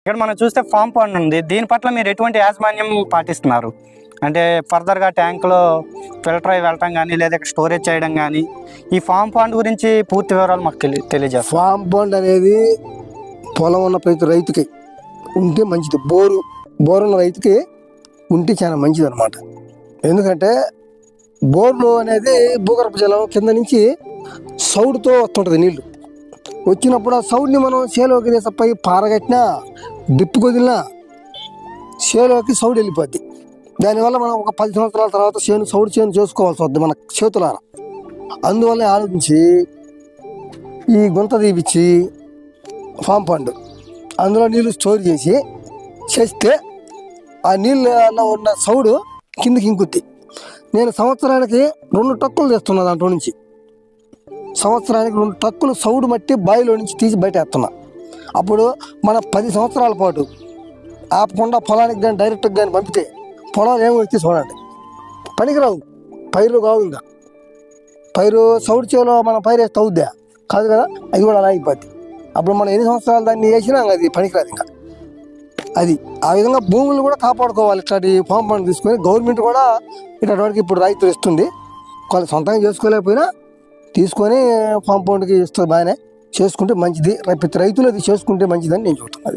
ఇక్కడ మనం చూస్తే ఫామ్ పాండ్ ఉంది. దీని పట్ల మీరు ఎటువంటి యాజమాన్యం పాటిస్తున్నారు? అంటే ఫర్దర్గా ట్యాంకులో ఫిల్టర్ అయి వెళ్ళటం కానీ, లేదా స్టోరేజ్ చేయడం కానీ, ఈ ఫామ్ పాండ్ గురించి పూర్తి వివరాలు మాకు తెలియజేస్తాం. ఫామ్ పాండ్ అనేది పొలం ఉన్న ప్రతి రైతుకి ఉంటే మంచిది. బోరు ఉన్న రైతుకి ఉంటే చాలా మంచిది అనమాట. ఎందుకంటే బోర్లు అనేది భూగర్భ జలం కింద నుంచి సౌడుతో వస్తుంటుంది. నీళ్లు వచ్చినప్పుడు ఆ సౌడ్ని మనం చేలోకి తీసపై పారగట్టినా, డిప్పు కొదిలినా చేలోకి సౌడు వెళ్ళిపోద్ది. దానివల్ల మనం ఒక 10 సంవత్సరాల తర్వాత సౌడు చేను చేసుకోవాల్సి వద్దు మన చేతులారా. అందువల్ల ఆలోచించి ఈ గుంత తీపిచ్చి ఫామ్ పండు అందులో నీళ్ళు స్టోర్ చేస్తే ఆ నీళ్ళలో ఉన్న సౌడు కిందకి ఇంకుద్ది. నేను సంవత్సరానికి 2 టక్కులు తెస్తున్నా. దాంట్లో నుంచి సంవత్సరానికి 2 టక్కులు సౌడు మట్టి బావిలో నుంచి తీసి బయట వేస్తున్నా. అప్పుడు మన 10 సంవత్సరాల పాటు ఆపకుండా పొలానికి కానీ డైరెక్ట్గా కానీ పంపితే పొలాలు ఏమొచ్చి చూడండి, పనికిరావు, పైరు కావు. ఇంకా పైరు సౌడు చేలో మనం పైరు వేస్తే అవుద్దా? కాదు కదా, అది కూడా అలా అయిపోద్ది. అప్పుడు మనం ఎన్ని సంవత్సరాలు దాన్ని వేసినా అది పనికిరాదు. ఇంకా అది ఆ విధంగా భూములు కూడా కాపాడుకోవాలి. ఇట్లాంటి ఫామ్ పండు తీసుకొని గవర్నమెంట్ కూడా ఇట్లాంటి వాడికి ఇప్పుడు రైతులు ఇస్తుంది. వాళ్ళు సొంతంగా చేసుకోలేకపోయినా తీసుకొని ఫామ్ పండుకి ఇస్తుంది. బాగానే చేసుకుంటే మంచిది. ప్రతి రైతులు అది చేసుకుంటే మంచిదని నేను చెబుతున్నాను.